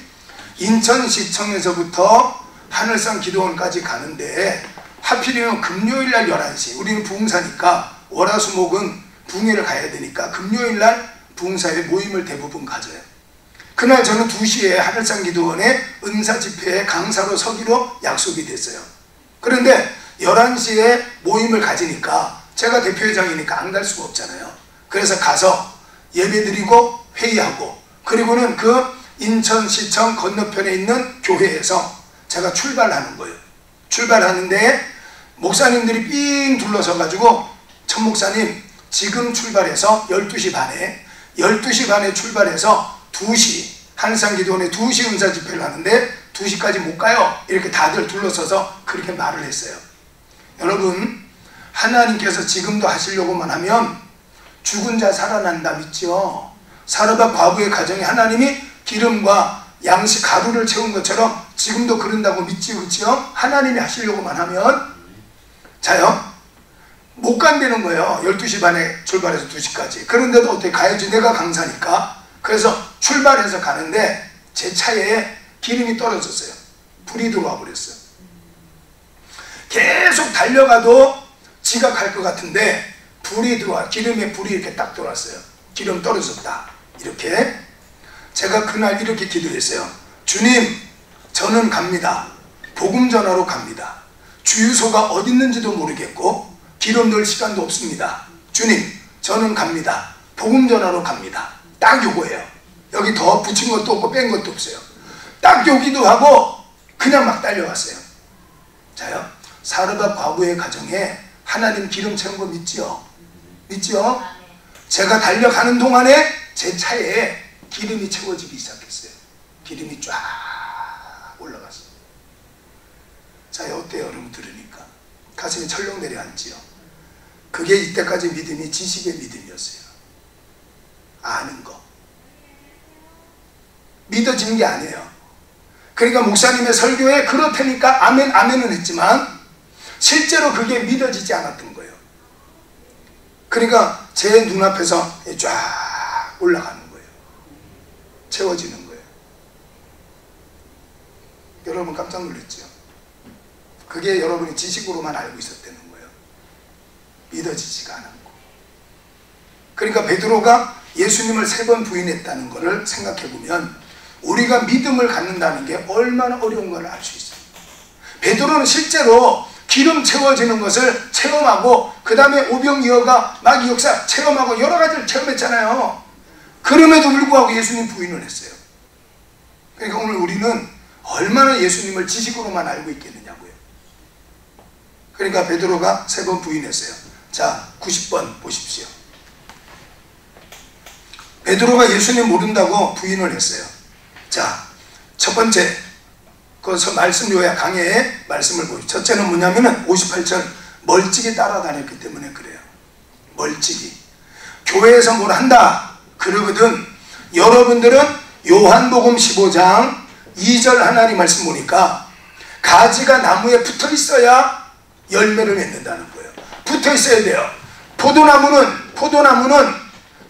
Speaker 1: 인천시청에서부터 하늘산 기도원까지 가는데 하필이면 금요일날 11시, 우리는 부흥사니까 월화수목은 부흥회를 가야 되니까 금요일날 부흥사에 모임을 대부분 가져요. 그날 저는 2시에 하늘산 기도원에 은사집회에 강사로 서기로 약속이 됐어요. 그런데 11시에 모임을 가지니까 제가 대표회장이니까 안 갈 수가 없잖아요. 그래서 가서 예배드리고 회의하고, 그리고는 그 인천시청 건너편에 있는 교회에서 제가 출발하는 거예요. 출발하는데 목사님들이 삥 둘러서 가지고 천 목사님 지금 출발해서 12시 반에 출발해서 2시 하늘산 기도원에 2시 은사 집회를 하는데 2시까지 못 가요. 이렇게 다들 둘러서서 그렇게 말을 했어요. 여러분, 하나님께서 지금도 하시려고만 하면 죽은 자 살아난다. 믿죠? 사르밧 과부의 가정에 하나님이 기름과 양식 가루를 채운 것처럼 지금도 그런다고 믿지, 그렇지요? 하나님이 하시려고만 하면. 자요, 못 간다는 거예요. 12시 반에 출발해서 2시까지. 그런데도 어떻게 가야지, 내가 강사니까. 그래서 출발해서 가는데 제 차에 기름이 떨어졌어요. 불이 들어와 버렸어요. 계속 달려가도 지각할 것 같은데 불이 들어와, 기름에 불이 이렇게 딱 들어왔어요. 기름 떨어졌다. 이렇게. 제가 그날 이렇게 기도했어요. 주님, 저는 갑니다. 복음 전하러 갑니다. 주유소가 어디 있는지도 모르겠고 기름 넣을 시간도 없습니다. 주님, 저는 갑니다. 복음 전하러 갑니다. 딱 요거예요. 여기 더 붙인 것도 없고 뺀 것도 없어요. 딱 요기도 하고 그냥 막 달려갔어요. 자요, 사르밧 과부의 가정에 하나님 기름 채운 거 믿지요? 믿지요? 제가 달려가는 동안에 제 차에 기름이 채워지기 시작했어요. 기름이 쫙 올라갔어요. 자, 어때요? 여러분 들으니까 가슴이 철렁 내려앉지요? 그게 이때까지 믿음이 지식의 믿음이었어요. 아는 거. 믿어지는 게 아니에요. 그러니까 목사님의 설교에 그렇다니까 아멘 아멘은 했지만 실제로 그게 믿어지지 않았던 거예요. 그러니까 제 눈앞에서 쫙 올라가는 거예요. 채워지는 거예요. 여러분 깜짝 놀랐죠? 그게 여러분이 지식으로만 알고 있었다는 거예요. 믿어지지가 않았고. 그러니까 베드로가 예수님을 3번 부인했다는 것을 생각해보면 우리가 믿음을 갖는다는 게 얼마나 어려운 걸 알 수 있어요. 베드로는 실제로 기름 채워지는 것을 체험하고 그 다음에 오병이어가 막 역사 체험하고 여러 가지를 체험했잖아요. 그럼에도 불구하고 예수님 부인을 했어요. 그러니까 오늘 우리는 얼마나 예수님을 지식으로만 알고 있겠느냐고요. 그러니까 베드로가 3번 부인했어요. 자, 90번 보십시오. 베드로가 예수님 모른다고 부인을 했어요. 자, 첫 번째 그 말씀 요약 강해의 말씀을 보십시오. 첫째는 뭐냐면은 58절 멀찍이 따라다녔기 때문에 그래요. 멀찍이. 교회에서 뭘 한다 그러거든. 여러분들은 요한복음 15장 2절 하나님 말씀 보니까 가지가 나무에 붙어 있어야 열매를 맺는다는 거예요. 붙어 있어야 돼요. 포도나무는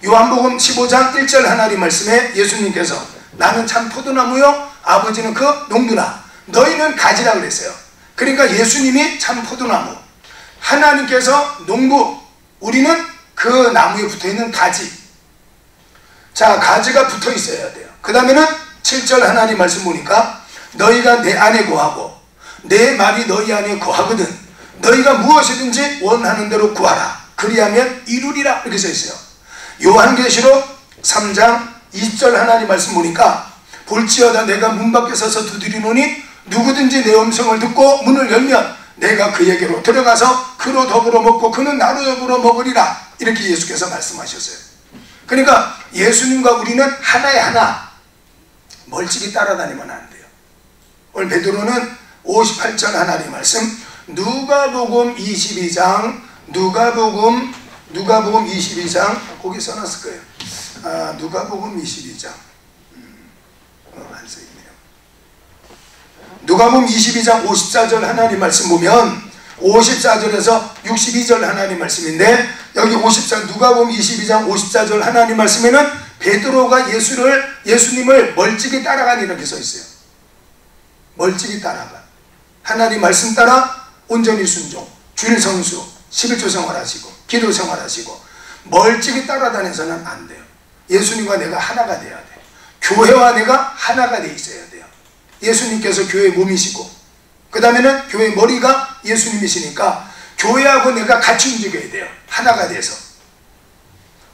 Speaker 1: 요한복음 15장 1절 하나님 말씀에 예수님께서 나는 참 포도나무요 아버지는 그 농부나 너희는 가지라 그랬어요. 그러니까 예수님이 참 포도나무, 하나님께서 농부, 우리는 그 나무에 붙어있는 가지. 자, 가지가 붙어 있어야 돼요. 그 다음에는 7절 하나님 말씀 보니까 너희가 내 안에 거하고 내 말이 너희 안에 거하거든 너희가 무엇이든지 원하는 대로 구하라 그리하면 이루리라 이렇게 써 있어요. 요한계시록 3장 20절 하나님 말씀 보니까 볼지어다 내가 문 밖에 서서 두드리노니 누구든지 내 음성을 듣고 문을 열면 내가 그에게로 들어가서 그로 더불어 먹고 그는 나로 더불어 먹으리라 이렇게 예수께서 말씀하셨어요. 그러니까 예수님과 우리는 하나의 하나, 멀찍이 따라다니면 안 돼요. 오늘 베드로는 58절 하나님 말씀 누가복음 22장 누가복음 22장 거기 써놨을 거예요. 누가복음 22장 안 써있네요. 누가복음 22장 54절 하나님 말씀 보면 54절에서 62절 하나님 말씀인데 여기 누가복음 22장 54절 하나님 말씀에는 베드로가 예수님을 멀찍이 따라가니 이렇게 써 있어요. 멀찍이 따라가. 하나님 말씀 따라 온전히 순종, 주일 성수, 11조 생활하시고 기도 생활하시고 멀찍이 따라다녀서는 안 돼요. 예수님과 내가 하나가 돼야 돼요. 교회와 내가 하나가 돼 있어야 돼요. 예수님께서 교회 몸이시고 그 다음에는 교회 머리가 예수님이시니까 교회하고 내가 같이 움직여야 돼요. 하나가 돼서.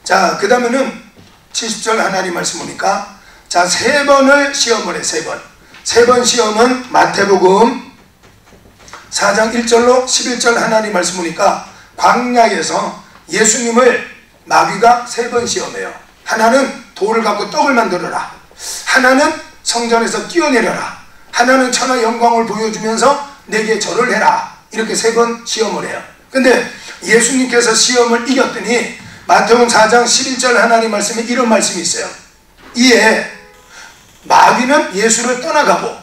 Speaker 1: 자, 그 다음에는 70절 하나님 말씀 보니까 자, 3번을 시험을 해. 3번 시험은 마태복음 4장 1절로 11절 하나님 말씀 보니까 광야에서 예수님을 마귀가 3번 시험해요. 하나는 돌을 갖고 떡을 만들어라. 하나는 성전에서 뛰어내려라. 하나는 천하 영광을 보여주면서 내게 절을 해라. 이렇게 3번 시험을 해요. 근데 예수님께서 시험을 이겼더니 마태복음 4장 11절 하나님 말씀에 이런 말씀이 있어요. 이에 마귀는 예수를 떠나가고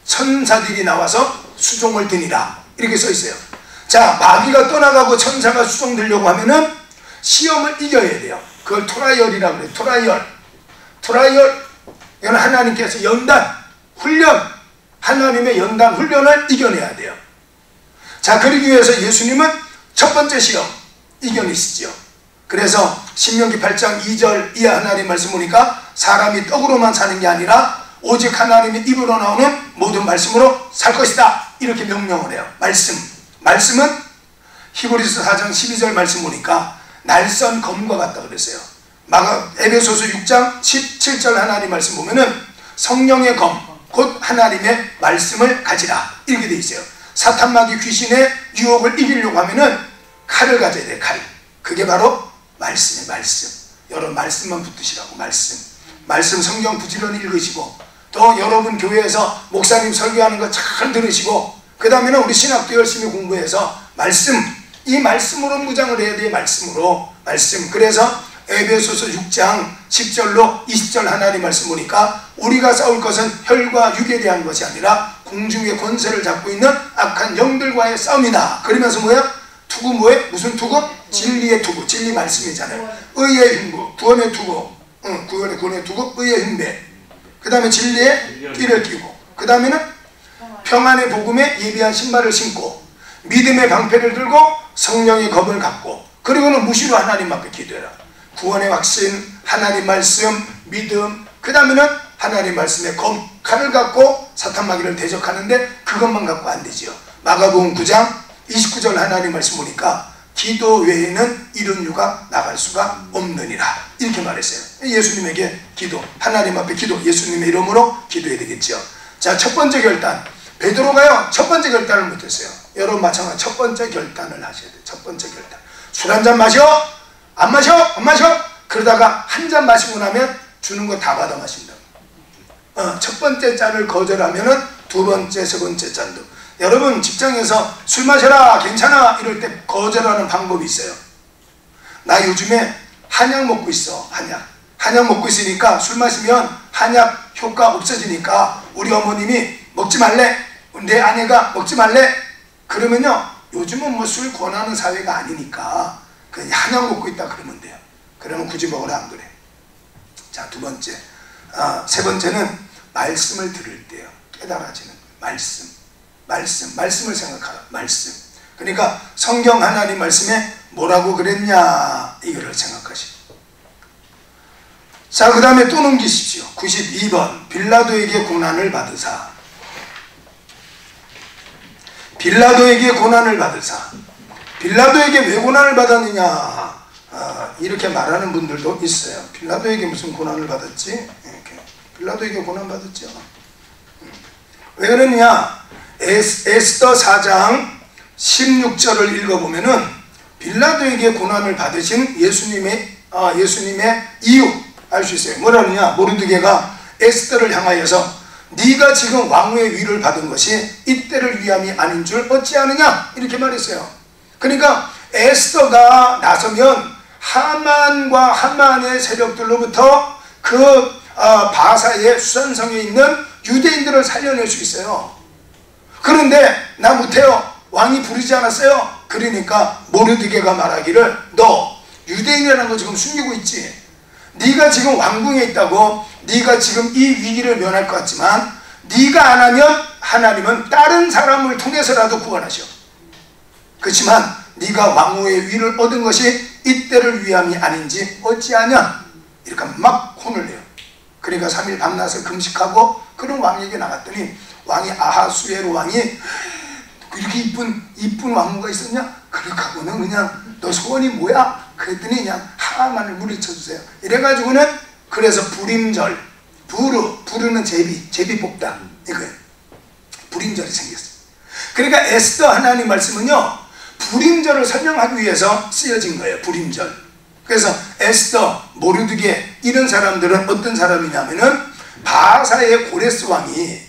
Speaker 1: 천사들이 나와서 수종을 드니라 이렇게 써 있어요. 자, 마귀가 떠나가고 천사가 수종 들려고 하면은 시험을 이겨야 돼요. 그걸 트라이얼이라고 그래요. 트라이얼. 이건 하나님께서 연단, 훈련, 하나님의 연단 훈련을 이겨내야 돼요. 자, 그러기 위해서 예수님은 첫 번째 시험 이겨내시죠. 그래서 신명기 8장 2절 이하 하나님 말씀 보니까 사람이 떡으로만 사는 게 아니라 오직 하나님의 입으로 나오는 모든 말씀으로 살 것이다 이렇게 명령을 해요. 말씀은 히브리서 4장 12절 말씀 보니까 날선 검과 같다 그랬어요. 에베소서 6장 17절 하나님 말씀 보면은 성령의 검 곧 하나님의 말씀을 가지라 이렇게 돼 있어요. 사탄마귀 귀신의 유혹을 이기려고 하면은 칼을 가져야 돼. 칼. 그게 바로 말씀이에요. 말씀. 여러분 말씀만 붙드시라고. 말씀 성경 부지런히 읽으시고 또 여러분 교회에서 목사님 설교하는 거 잘 들으시고 그 다음에는 우리 신학도 열심히 공부해서 이 말씀으로 무장을 해야 돼요. 말씀. 그래서 에베소서 6장 10절로 20절 하나님 말씀 보니까 우리가 싸울 것은 혈과 육에 대한 것이 아니라 공중의 권세를 잡고 있는 악한 영들과의 싸움이다. 그러면서 뭐야? 투구 뭐예요? 무슨 투구? 진리의 투구. 진리 말씀이잖아요. 의의 흉부, 구원의 투구, 구원의 투구, 의의 흉배. 그 다음에 진리의 띠를 끼고, 그 다음에는 평안의 복음에 예비한 신발을 신고, 믿음의 방패를 들고 성령의 검을 갖고, 그리고는 무시로 하나님 앞에 기도해라. 구원의 확신, 하나님 말씀, 믿음, 그 다음에는 하나님 말씀의 검, 칼을 갖고 사탄마귀를 대적하는데 그것만 갖고 안 되지요. 마가복음 9장 29절 하나님 말씀 보니까 기도 외에는 이런 유가 나갈 수가 없느니라 이렇게 말했어요. 예수님에게 기도, 하나님 앞에 기도, 예수님의 이름으로 기도해야 되겠죠. 자, 첫 번째 결단. 베드로가요 첫 번째 결단을 못했어요. 여러분 마찬가지 첫 번째 결단을 하셔야 돼요. 첫 번째 결단. 술 한 잔 마셔? 안 마셔? 그러다가 한 잔 마시고 나면 주는 거 다 받아 마신다. 첫 번째 잔을 거절하면은 두 번째, 세 번째 잔도. 여러분 직장에서 술 마셔라 괜찮아 이럴 때 거절하는 방법이 있어요. 나 요즘에 한약 먹고 있어. 한약 먹고 있으니까 술 마시면 한약 효과 없어지니까 우리 어머님이 먹지 말래, 내 아내가 먹지 말래. 그러면요 요즘은 뭐 술 권하는 사회가 아니니까 그냥 한약 먹고 있다 그러면 돼요. 그러면 굳이 먹으라 안 그래. 자, 두 번째, 세 번째는 말씀을 들을 때요 깨달아지는 말씀을 생각하라. 말씀. 그러니까 성경 하나님 말씀에 뭐라고 그랬냐 이거를 생각하시고. 자, 그 다음에 또 넘기십시오. 92번 빌라도에게 고난을 받으사. 빌라도에게 왜 고난을 받았느냐 이렇게 말하는 분들도 있어요. 빌라도에게 무슨 고난을 받았지? 이렇게. 빌라도에게 고난 받았죠. 왜 그러느냐? 에스더 4장 16절을 읽어보면은 빌라도에게 고난을 받으신 예수님의 이유 알 수 있어요. 뭐라느냐? 모르드게가 에스더를 향하여서 네가 지금 왕후의 위를 받은 것이 이때를 위함이 아닌 줄 어찌하느냐 이렇게 말했어요. 그러니까 에스더가 나서면 하만과 하만의 세력들로부터 그 바사의 수산성에 있는 유대인들을 살려낼 수 있어요. 그런데 나 못해요. 왕이 부르지 않았어요. 그러니까 모르드게가 말하기를 너 유대인이라는 거 지금 숨기고 있지. 네가 지금 왕궁에 있다고 네가 지금 이 위기를 면할 것 같지만 네가 안 하면 하나님은 다른 사람을 통해서라도 구원하셔. 그렇지만 네가 왕후의 위를 얻은 것이 이때를 위함이 아닌지 어찌하냐 이렇게 막 혼을 내요. 그러니까 3일 밤낮을 금식하고 그런 왕에게 나갔더니 왕이 아하수에로 왕이 이렇게 이쁜 왕후가 있었냐? 그렇게 하고는 그냥 너 소원이 뭐야? 그랬더니 그냥 하만을 물리쳐주세요. 이래가지고는 그래서 불임절, 부르는 제비 뽑다 이거예요. 불임절이 생겼어요. 그러니까 에스더 하나님 말씀은요 불임절을 설명하기 위해서 쓰여진 거예요. 불임절. 그래서 에스더, 모르드게 이런 사람들은 어떤 사람이냐면은 바사의 고레스 왕이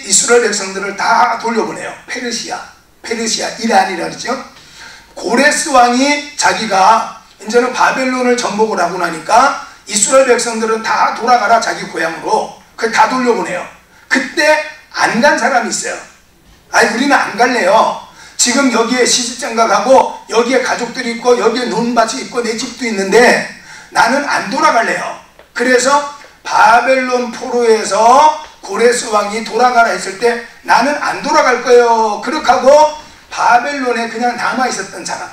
Speaker 1: 이스라엘 백성들을 다 돌려보내요. 페르시아 이란이라 그러죠. 고레스 왕이 자기가 이제는 바벨론을 정복을 하고 나니까 이스라엘 백성들은 다 돌아가라 자기 고향으로. 그 다 돌려보내요. 그때 안 간 사람이 있어요. 아니 우리는 안 갈래요. 지금 여기에 시집장가 가고 여기에 가족들이 있고 여기에 논밭이 있고 내 집도 있는데 나는 안 돌아갈래요. 그래서 바벨론 포로에서 고레스 왕이 돌아가라 했을 때 나는 안 돌아갈 거예요. 그렇게 하고 바벨론에 그냥 남아 있었던 사람.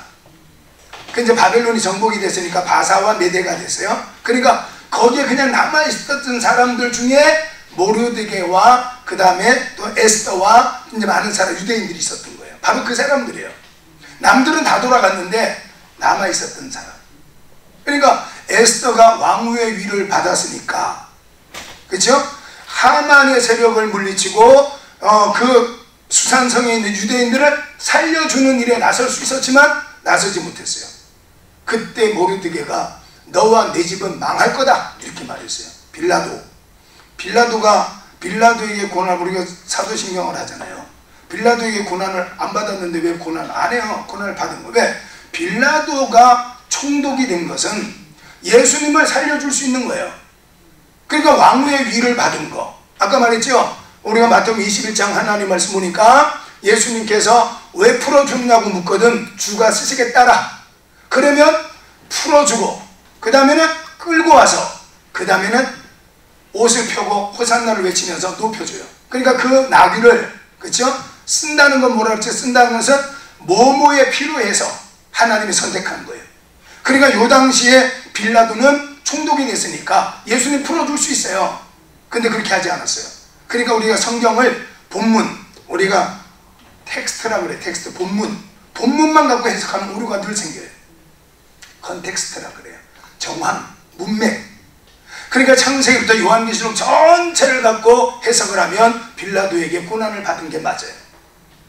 Speaker 1: 그 이제 바벨론이 정복이 됐으니까 바사와 메대가 됐어요. 그러니까 거기에 그냥 남아 있었던 사람들 중에 모르드게와 그 다음에 또 에스더와 이제 많은 사람 유대인들이 있었던 거예요. 바로 그 사람들이에요. 남들은 다 돌아갔는데 남아 있었던 사람. 그러니까 에스더가 왕후의 위를 받았으니까, 그렇죠? 하만의 세력을 물리치고 그 수산성에 있는 유대인들을 살려주는 일에 나설 수 있었지만 나서지 못했어요. 그때 모르드게가 너와 내 집은 망할 거다 이렇게 말했어요. 빌라도에게 고난을, 우리가 사도신경을 하잖아요. 빌라도에게 고난을 안 받았는데 왜 고난을 안 해요? 고난을 받은 거. 왜? 빌라도가 총독이 된 것은 예수님을 살려줄 수 있는 거예요. 그러니까 왕후의 위를 받은 거. 아까 말했죠? 우리가 마태복음 21장 하나님 말씀 보니까 예수님께서 왜 풀어주느냐고 묻거든 주가 쓰시겠다라. 그러면 풀어주고 그 다음에는 끌고 와서 그 다음에는 옷을 펴고 호산나를 외치면서 높여줘요. 그러니까 그 나귀를, 그렇죠? 쓴다는 건 뭐라 그랬죠? 쓴다는 것은 모모에 필요해서 하나님이 선택한 거예요. 그러니까 요 당시에 빌라도는 총독이 됐으니까 예수님 풀어줄 수 있어요. 근데 그렇게 하지 않았어요. 그러니까 우리가 성경을 본문, 우리가 텍스트라고 그래. 텍스트, 본문만 갖고 해석하는 오류가 늘 생겨요. 컨텍스트라 그래요. 정황, 문맥. 그러니까 창세기부터 요한계시록 전체를 갖고 해석을 하면 빌라도에게 고난을 받은 게 맞아요.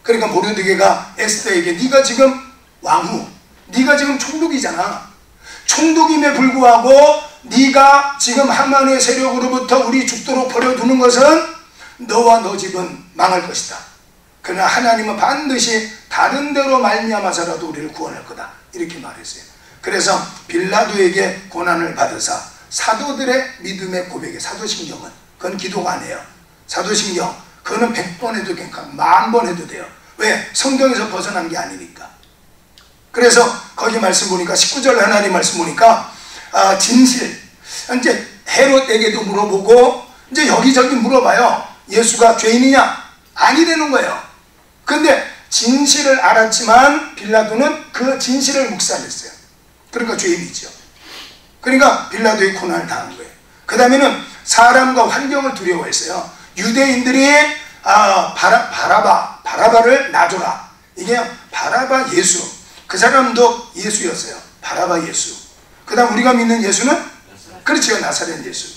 Speaker 1: 그러니까 모르드게가 에스더에게 네가 지금 왕후, 네가 지금 총독이잖아. 총독임에 불구하고 네가 지금 하만의 세력으로부터 우리 죽도록 버려두는 것은 너와 너 집은 망할 것이다. 그러나 하나님은 반드시 다른 데로 말미암아서라도 우리를 구원할 거다. 이렇게 말했어요. 그래서 빌라도에게 고난을 받으사 사도들의 믿음의 고백에, 사도신경은 그건 기도가 아니에요. 사도신경 그거는 100번 해도 괜찮고 10,000번 해도 돼요. 왜? 성경에서 벗어난 게 아니니까. 그래서 거기 말씀 보니까 19절 하나님 말씀 보니까 진실, 이제 헤롯에게도 물어보고 이제 여기저기 물어봐요. 예수가 죄인이냐? 아니라는 거예요. 근데 진실을 알았지만 빌라도는 그 진실을 묵살했어요. 그러니까 죄인이죠. 그러니까 빌라도의 고난을 당한 거예요. 그 다음에는 사람과 환경을 두려워했어요. 유대인들이 바라바를 놔줘라. 이게 바라바 예수, 그 사람도 예수였어요. 바라바 예수. 그 다음 우리가 믿는 예수는 그렇지요, 나사렛 예수.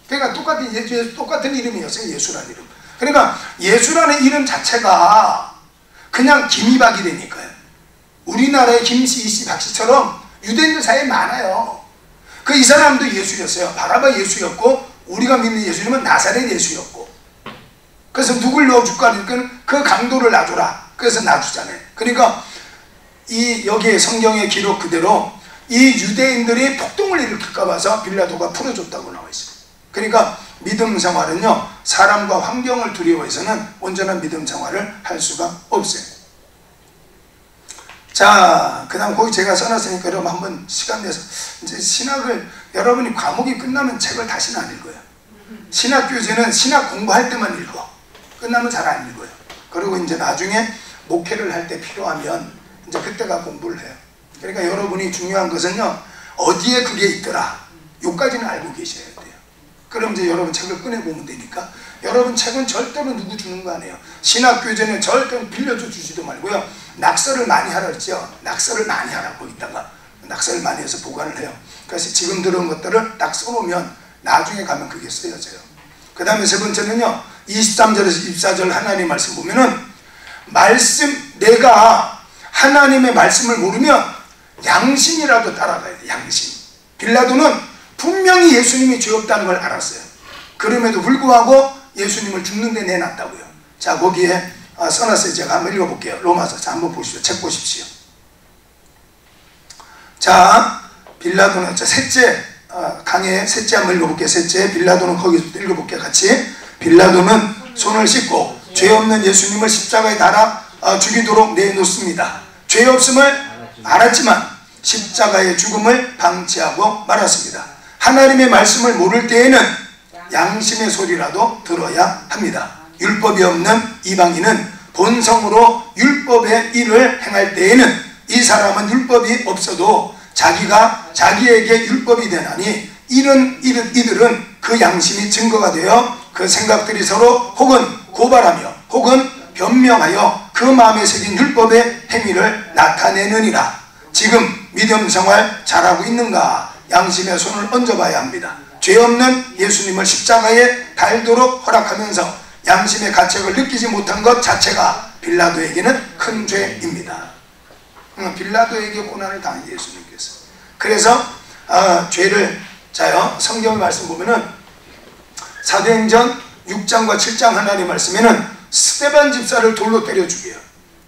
Speaker 1: 그러니까 똑같은 이름이었어요. 예수라는 이름. 그러니까 예수라는 이름 자체가 그냥 김이박이 되니까요. 우리나라의 김씨, 이씨, 박씨처럼 유대인들 사이에 많아요. 그 이 사람도 예수였어요. 바라바 예수였고 우리가 믿는 예수님은 나사렛 예수였고. 그래서 누굴 넣어줄까 하니까 그 강도를 놔줘라. 그래서 놔주잖아요. 그러니까 여기에 성경의 기록 그대로 이 유대인들이 폭동을 일으킬까 봐서 빌라도가 풀어줬다고 나와 있어요. 그러니까 믿음 생활은요, 사람과 환경을 두려워해서는 온전한 믿음 생활을 할 수가 없어요. 자, 그 다음 거기 제가 써놨으니까 여러분 한번 시간 내서 이제 신학을, 여러분이 과목이 끝나면 책을 다시는 안 읽어요. 신학교재는 신학 공부할 때만 읽어. 끝나면 잘 안 읽어요. 그리고 이제 나중에 목회를 할 때 필요하면 이제 그때가 공부를 해요. 그러니까 여러분이 중요한 것은요, 어디에 그게 있더라, 요까지는 알고 계셔야 돼요. 그럼 이제 여러분 책을 꺼내보면 되니까. 여러분 책은 절대로 누구 주는 거 아니에요. 신학교재는 절대로 빌려줘 주지도 말고요, 낙서를 많이 하라 그랬죠. 낙서를 많이 하라고 있다가 낙서를 많이 해서 보관을 해요. 그래서 지금 들은 것들을 딱 써놓으면 나중에 가면 그게 쓰여져요. 그 다음에 세 번째는요, 23절에서 24절 하나님 말씀 보면은, 내가 하나님의 말씀을 모르면 양심이라도 따라가야 돼. 양심. 빌라도는 분명히 예수님이 죄 없다는 걸 알았어요. 그럼에도 불구하고 예수님을 죽는 데 내놨다고요. 자, 거기에 써놨어요. 제가 한번 읽어볼게요. 로마서. 자, 한번 보십시오. 책 보십시오. 자, 빌라도는 셋째 강의 셋째 한번 읽어볼게요. 셋째 빌라도는 거기서 읽어볼게요. 같이. 빌라도는 손을 씻고 죄 없는 예수님을 십자가에 달아 죽이도록 내놓습니다. 죄 없음을 알았지만 십자가의 죽음을 방치하고 말았습니다. 하나님의 말씀을 모를 때에는 양심의 소리라도 들어야 합니다. 율법이 없는 이방인은 본성으로 율법의 일을 행할 때에는 이 사람은 율법이 없어도 자기가 자기에게 율법이 되나니 이들은 그 양심이 증거가 되어 그 생각들이 서로 혹은 고발하며 혹은 변명하여 그 마음에 새긴 율법의 행위를 나타내느니라. 지금 믿음 생활 잘하고 있는가? 양심의 손을 얹어봐야 합니다. 죄 없는 예수님을 십자가에 달도록 허락하면서 양심의 가책을 느끼지 못한 것 자체가 빌라도에게는 큰 죄입니다. 빌라도에게 고난을 당한 예수님께서. 그래서 죄를 자요 성경 말씀 보면은 사도행전 6장과 7장 하나님 말씀에는 스데반 집사를 돌로 때려 죽여요.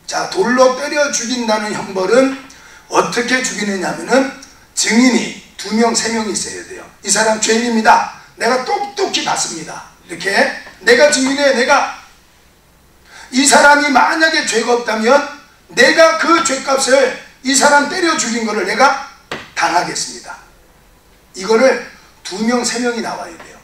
Speaker 1: 자, 돌로 때려 죽인다는 형벌은 어떻게 죽이느냐 하면은 증인이 2명 3명이 있어야 돼요. 이 사람 죄인입니다. 내가 똑똑히 봤습니다. 이렇게 내가 증인해. 내가 이 사람이 만약에 죄가 없다면 내가 그 죄값을 이 사람 때려 죽인 거를 내가 당하겠습니다. 이거를 2명 3명이 나와야 돼요.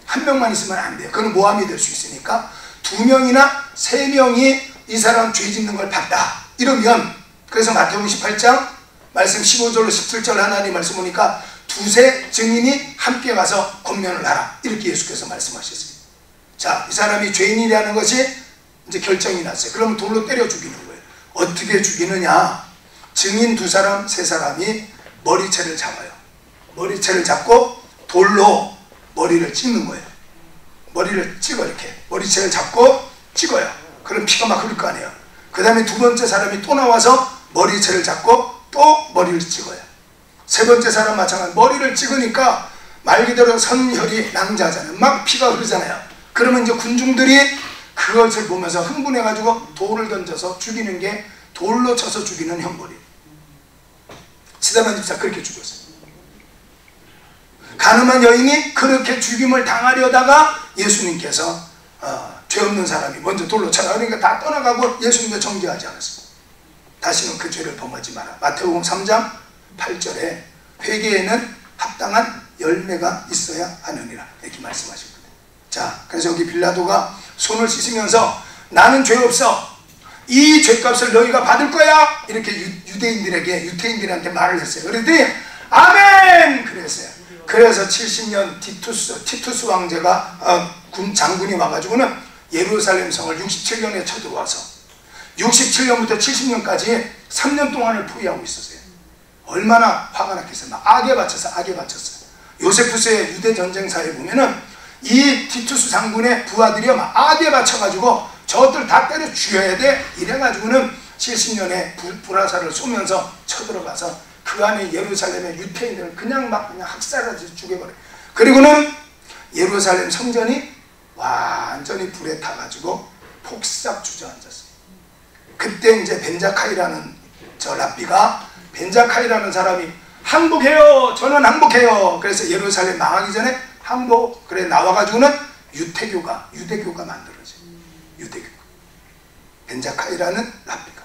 Speaker 1: 1명만 있으면 안 돼요. 그건 모함이 될 수 있으니까 2명이나 3명이 이 사람 죄 짓는 걸 봤다 이러면, 그래서 마태복음 18장 말씀 15절로 17절 하나님 말씀 보니까 2세 증인이 함께 가서 권면을 하라 이렇게 예수께서 말씀하셨어요. 자, 이 사람이 죄인이라는 것이 이제 결정이 났어요. 그러면 돌로 때려 죽이는 거예요. 어떻게 죽이느냐? 증인 2사람 3사람이 머리채를 잡아요. 머리채를 잡고 돌로 머리를 찍는 거예요. 머리를 찍어. 이렇게 머리채를 잡고 찍어요. 그럼 피가 막 흐를 거 아니에요. 그 다음에 2번째 사람이 또 나와서 머리채를 잡고 또 머리를 찍어요. 3번째 사람 마찬가지. 머리를 찍으니까 말 그대로 선혈이 낭자하잖아요. 막 피가 흐르잖아요. 그러면 이제 군중들이 그것을 보면서 흥분해가지고 돌을 던져서 죽이는 게, 돌로 쳐서 죽이는 형벌이에요. 스데반 집사 그렇게 죽었어요. 가늠한 여인이 그렇게 죽임을 당하려다가 예수님께서 죄 없는 사람이 먼저 돌로 쳐라 그러니까 다 떠나가고 예수님도 정죄하지 않았어요. 다시는 그 죄를 범하지 마라. 마태복음 3장 8절에 회개에는 합당한 열매가 있어야 하느니라 이렇게 말씀하셨거든요. 자, 그래서 여기 빌라도가 손을 씻으면서 나는 죄 없어, 이 죄값을 너희가 받을 거야 이렇게 유대인들한테 말을 했어요. 그랬더니 아멘 그랬어요. 그래서 70년 티투스 왕제가 군 장군이 와가지고는 예루살렘 성을 67년에 쳐들어와서 67년부터 70년까지 3년 동안을 포위하고 있었어요. 얼마나 화가 났겠어요. 막 악에 바쳤어요. 요세푸스의 유대 전쟁사에 보면은 이 티투스 장군의 부하들이 막 악에 바쳐가지고 저것들 다 때려 죽여야 돼 이래가지고는 70년에 불화살을 쏘면서 쳐들어가서 그 안에 예루살렘의 유태인들을 그냥 학살하듯이 죽여버려요. 그리고는 예루살렘 성전이 완전히 불에 타가지고 폭삭 주저앉았어요. 그때 이제 벤자카이라는 저 랍비가, 벤자카이라는 사람이 항복해요, 저는 항복해요. 그래서 예루살렘 망하기 전에 항복, 그래 나와가지고는 유대교가 만들어져요. 유대교가. 벤자카이라는 랍비가.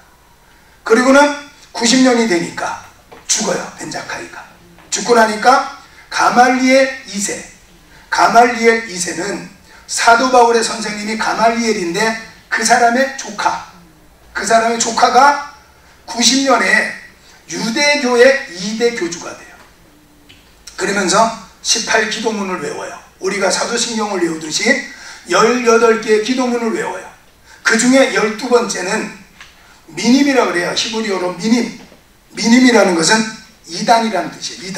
Speaker 1: 그리고는 90년이 되니까 죽어요. 벤자카이가. 죽고 나니까 가말리엘 2세는 사도 바울의 선생님이 가말리엘인데 그 사람의 조카가 90년에 유대교의 2대 교주가 돼요. 그러면서 18기도문을 외워요. 우리가 사도신경을 외우듯이 18개의 기도문을 외워요. 그 중에 12번째는 미님이라고 그래요. 히브리어로 미님이라는 것은 이단이라는 뜻이에요.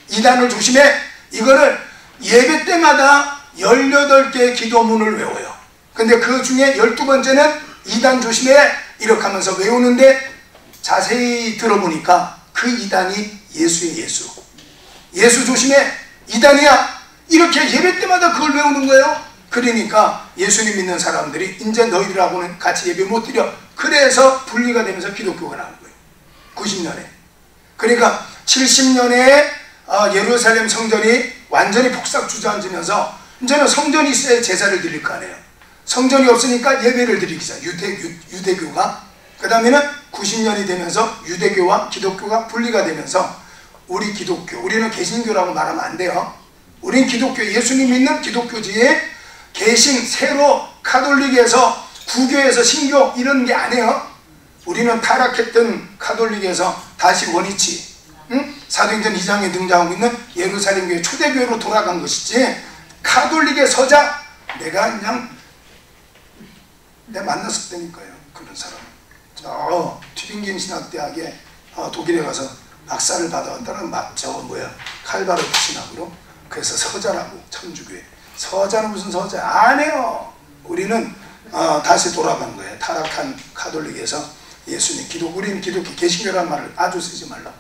Speaker 1: 이단을 조심해. 이거를 예배 때마다 18개의 기도문을 외워요. 근데 그 중에 12번째는 이단 조심해 이렇게 하면서 외우는데 자세히 들어보니까 그 이단이 예수의 예수 조심해, 이단이야 이렇게 예배 때마다 그걸 외우는 거예요. 그러니까 예수님 믿는 사람들이 이제 너희들하고는 같이 예배 못 드려. 그래서 분리가 되면서 기독교가 나온 거예요. 90년에. 그러니까 70년에 예루살렘 성전이 완전히 폭삭 주저앉으면서 이제는 성전이 있어야 제사를 드릴 거 아니에요. 성전이 없으니까 예배를 드리기 시작. 유대교가. 그 다음에는 90년이 되면서 유대교와 기독교가 분리가 되면서 우리 기독교, 우리는 개신교라고 말하면 안 돼요. 우린 기독교, 예수님 믿는 기독교지에 개신, 세로, 카톨릭에서, 구교에서 신교 이런 게 아니에요. 우리는 타락했던 카톨릭에서 다시 원위치, 사도행전 2장에 등장하고 있는 예루살렘 교회 초대교회로 돌아간 것이지, 카톨릭에 서자 내가 그냥 만났을 때니까요. 그런 사람 저 튜빙겐 신학대학에 독일에 가서 박사를 받아왔다는 칼바르 신학으로. 그래서 서자라고, 천주교회 서자는 무슨 서자 안 해요. 우리는 다시 돌아간 거예요. 타락한 카톨릭에서 예수님, 우리는 기독교, 개신교라는 말을 아주 쓰지 말라.